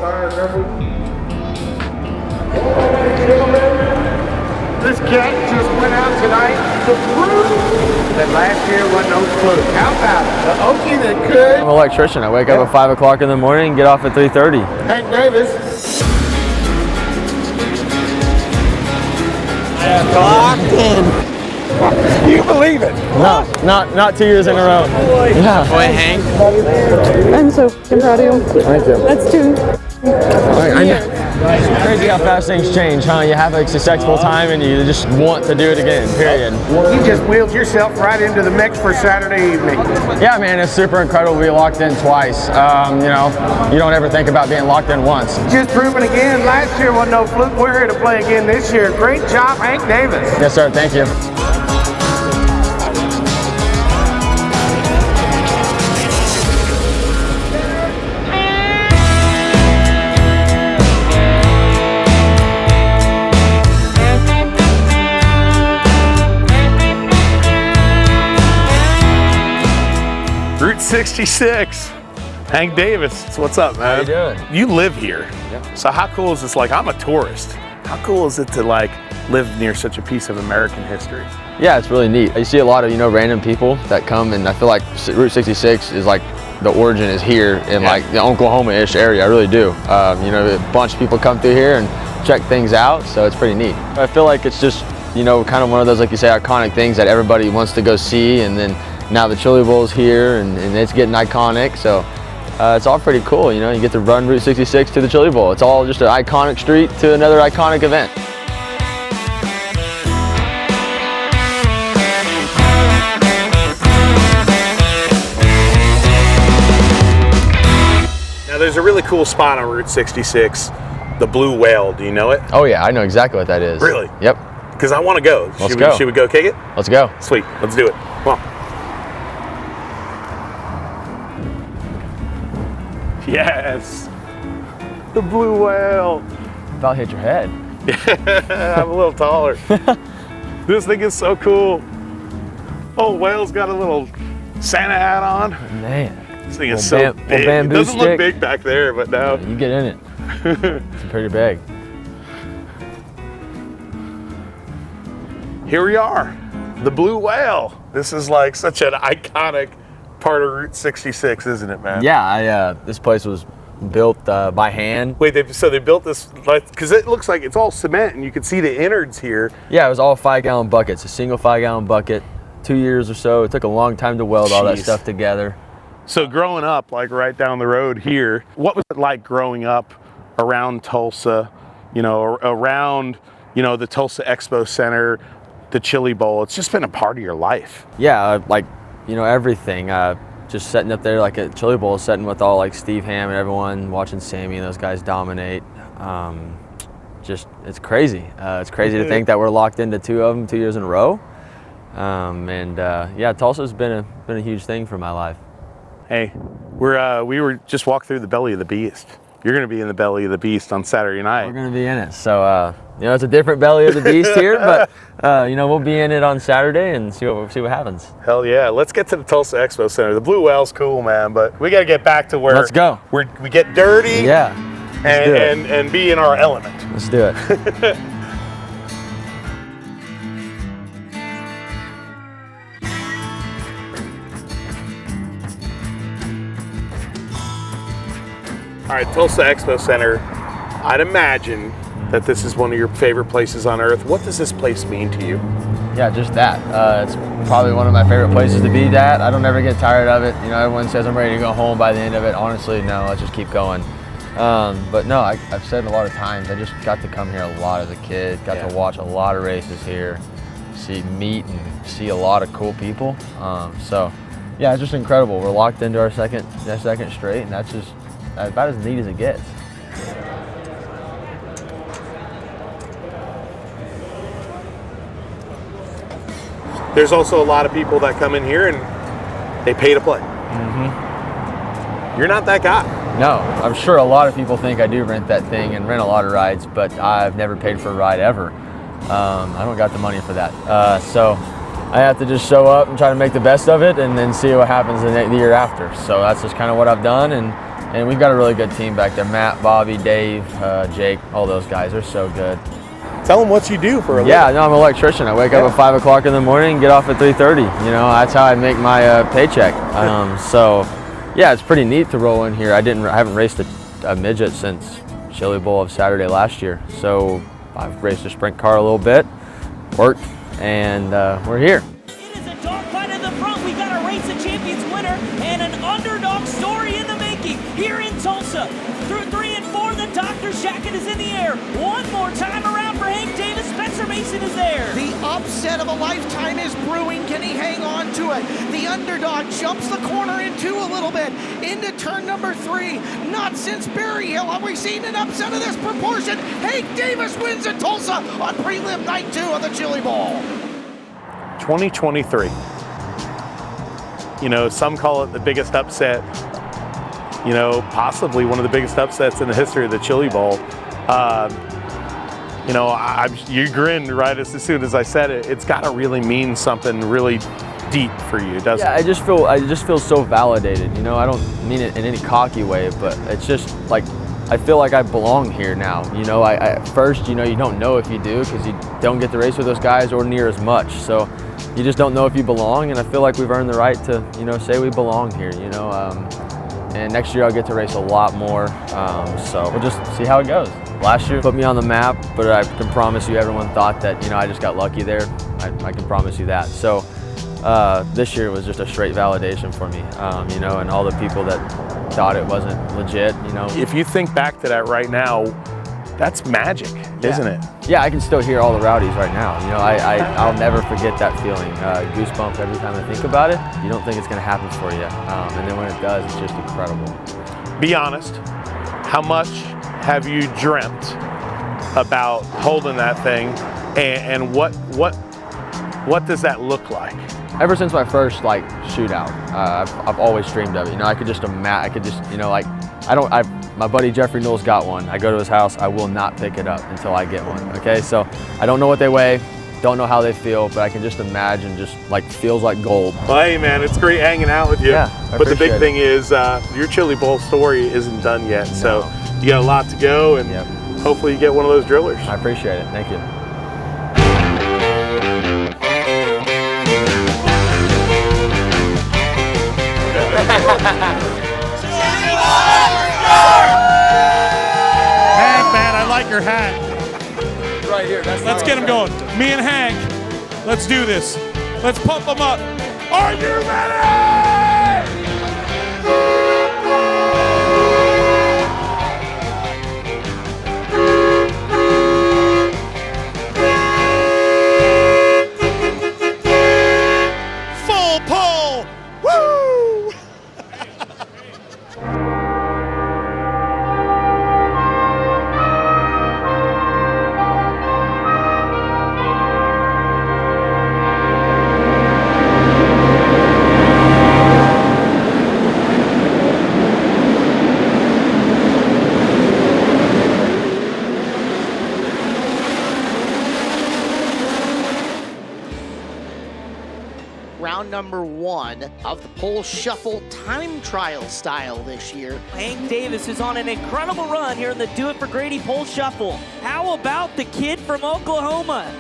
This cat just went out tonight to prove that last year wasn't no fluke. How about it? The Okie that could. I'm an electrician. I wake up at 5 o'clock in the morning and get off at 3:30. Hank Davis. Locked in. Can you believe it? No, not 2 years in a row. Yeah. Boy, Hank. I'm so fucking proud of you. Thank you. That's 2 I know. It's crazy how fast things change, huh? You have a successful time and you just want to do it again, period. You just wheeled yourself right into the mix for Saturday evening. Yeah, man, it's super incredible to be locked in twice. You know, you don't ever think about being locked in once. Just proving again, last year wasn't no fluke. We're here to play again this year. Great job, Hank Davis. Yes, sir. Thank you. Route 66, Hank Davis. So what's up, man? How you doing? You live here. Yep. So how cool is this? Like, I'm a tourist. How cool is it to like live near such a piece of American history? Yeah, it's really neat. You see a lot of, random people that come, and I feel like Route 66 is like the origin is here in like the Oklahoma-ish area. I really do. A bunch of people come through here and check things out, so it's pretty neat. I feel like it's just, kind of one of those, like you say, iconic things that everybody wants to go see, and then now the Chili Bowl's here, and it's getting iconic, so it's all pretty cool. You get to run Route 66 to the Chili Bowl. It's all just an iconic street to another iconic event. Now there's a really cool spot on Route 66, the Blue Whale. Do you know it? Oh yeah, I know exactly what that is. Really? Yep. Because I want to go. Let's go. Should we go kick it? Let's go. Sweet, let's do it. Come on. Yes, the Blue Whale. About hit your head. I'm a little taller. This thing is so cool. Oh, whale's got a little Santa hat on. Man. This thing is so big. It doesn't look big back there, but now. You get in it. It's pretty big. Here we are, the Blue Whale. This is like such an iconic part of Route 66, isn't it, man? Yeah, this place was built by hand. Wait, so they built this, because it looks like it's all cement and you can see the innards here. Yeah, it was all 5-gallon buckets, a single 5-gallon bucket, 2 years or so. It took a long time to weld all that stuff together. So growing up, like right down the road here, what was it like growing up around Tulsa, around, the Tulsa Expo Center, the Chili Bowl? It's just been a part of your life. Yeah, everything. Just sitting up there like at Chili Bowl, sitting with all like Steve Ham and everyone, watching Sammy and those guys dominate. It's crazy. It's crazy to think that we're locked into 2 of them 2 years in a row. Tulsa's been a huge thing for my life. Hey, we were just walked through the belly of the beast. You're going to be in the belly of the beast on Saturday night. We're going to be in it. So, it's a different belly of the beast here, but, we'll be in it on Saturday and see what happens. Hell yeah. Let's get to the Tulsa Expo Center. The Blue Whale's cool, man, but we got to get back to where Let's go. We get dirty and be in our element. Let's do it. All right, Tulsa Expo Center. I'd imagine that this is one of your favorite places on earth. What does this place mean to you? Yeah, just that. It's probably one of my favorite places to be at. I don't ever get tired of it. Everyone says I'm ready to go home by the end of it. Honestly, no, let's just keep going. But no, I've said a lot of times, I just got to come here a lot as a kid, got to watch a lot of races here, meet and see a lot of cool people. Yeah, it's just incredible. We're locked into our second straight, and that's just about as neat as it gets. There's also a lot of people that come in here and they pay to play. Mm-hmm. You're not that guy. No, I'm sure a lot of people think I do rent that thing and rent a lot of rides, but I've never paid for a ride ever. I don't got the money for that. So I have to just show up and try to make the best of it and then see what happens the year after. So that's just kind of what I've done, and And we've got a really good team back there. Matt, Bobby, Dave, Jake, all those guys. They're so good. Tell them what you do for a living. Yeah, no, I'm an electrician. I wake up at 5 o'clock in the morning and get off at 3:30. You know, that's how I make my paycheck. So, yeah, it's pretty neat to roll in here. I haven't raced a midget since Chili Bowl of Saturday last year. So I've raced a sprint car a little bit, worked, and we're here. It is a dogfight in the front. We got a Race of Champions winner and an underdog story in the making here in Tulsa. Through 3 and 4, the doctor's jacket is in the air. One more time around for Hank Davis. Spencer Mason is there. The upset of a lifetime is brewing. Can he hang on to it? The underdog jumps the corner in 2 a little bit. Into turn number 3. Not since Berry Hill have we seen an upset of this proportion. Hank Davis wins at Tulsa on prelim night 2 of the Chili Bowl. 2023. You know, some call it the biggest upset. You know, possibly one of the biggest upsets in the history of the Chili Bowl. You know, you grinned right as soon as I said it. It's got to really mean something really deep for you, doesn't it? Yeah, I just feel so validated. You know, I don't mean it in any cocky way, but it's just like I feel like I belong here now. You know, at first, you know, you don't know if you do because you don't get to race with those guys or near as much. So you just don't know if you belong, and I feel like we've earned the right to, you know, say we belong here. You know. And next year I'll get to race a lot more, so we'll just see how it goes. Last year put me on the map, but I can promise you everyone thought that, you know, I just got lucky there. I can promise you that. So this year was just a straight validation for me, you know, and all the people that thought it wasn't legit, you know. If you think back to that right now, that's magic, isn't it? Yeah, I can still hear all the rowdies right now. You know, I'll never forget that feeling. Goosebumps every time I think about it. You don't think it's going to happen for you. And then when it does, it's just incredible. Be honest, how much have you dreamt about holding that thing, and what does that look like? Ever since my first shootout, I've always dreamed of it. You know, I could just you know, like my buddy Jeffrey Knowles got one. I go to his house, I will not pick it up until I get one, okay? So I don't know what they weigh, don't know how they feel, but I can just imagine just feels like gold. Well, hey man, it's great hanging out with you. Yeah, but the big thing is your Chili Bowl story isn't done yet, No. so you got a lot to go, and hopefully you get one of those drillers. I appreciate it, thank you. Hank, man, I like your hat. Right here. Let's get him going. Me and Hank, let's do this. Let's pump him up. Are you ready? Full pull. Woo! Round number 1 of the pole shuffle time trial style this year. Hank Davis is on an incredible run here in the Do It for Grady pole shuffle. How about the kid from Oklahoma?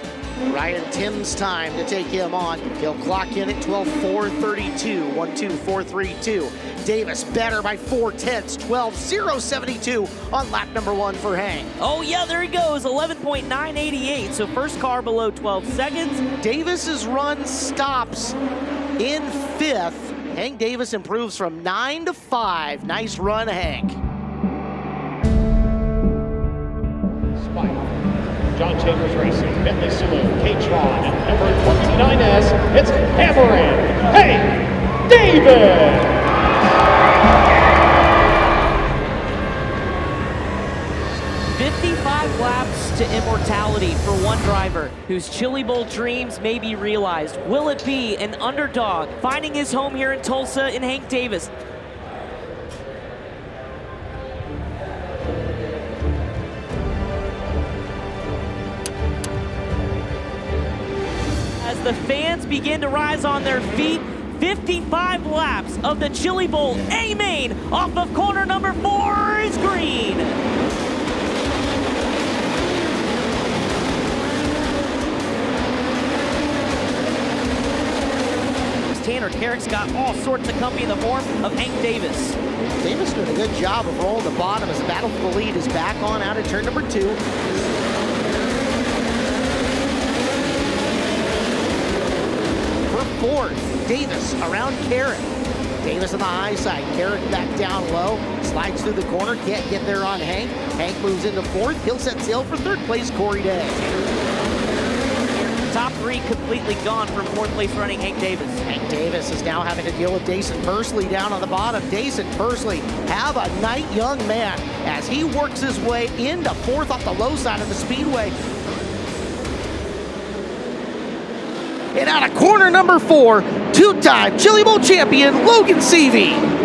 Ryan Tim's time to take him on. He'll clock in at 12:432, 1:24.32. Davis better by 4/10, 12:072 on lap number 1 for Hank. Oh yeah, there he goes, 11.988, so first car below 12 seconds. Davis's run stops in 5th. Hank Davis improves from 9 to 5. Nice run, Hank. John Chambers Racing, Bentley Saloon, K-Tron, and number 29S, it's hammering, Hank Davis! 55 laps to immortality for one driver whose Chili Bowl dreams may be realized. Will it be an underdog finding his home here in Tulsa in Hank Davis? As the fans begin to rise on their feet, 55 laps of the Chili Bowl A-Main off of corner number number 4 is green. Tanner Carrick's got all sorts of company in the form of Hank Davis. Davis doing a good job of rolling the bottom as the battle for the lead is back on out of turn number 2. For fourth, Davis around Carrick. Davis on the high side, Carrick back down low, slides through the corner, can't get there on Hank. Hank moves into fourth, he'll set sail for third place, Corey Day. Top 3 completely gone from 4th place running Hank Davis. Hank Davis is now having to deal with Dason Pursley down on the bottom. Dason Pursley, have a night, young man, as he works his way into 4th off the low side of the speedway. And out of corner number 4, two-time Chili Bowl champion Logan Seavey.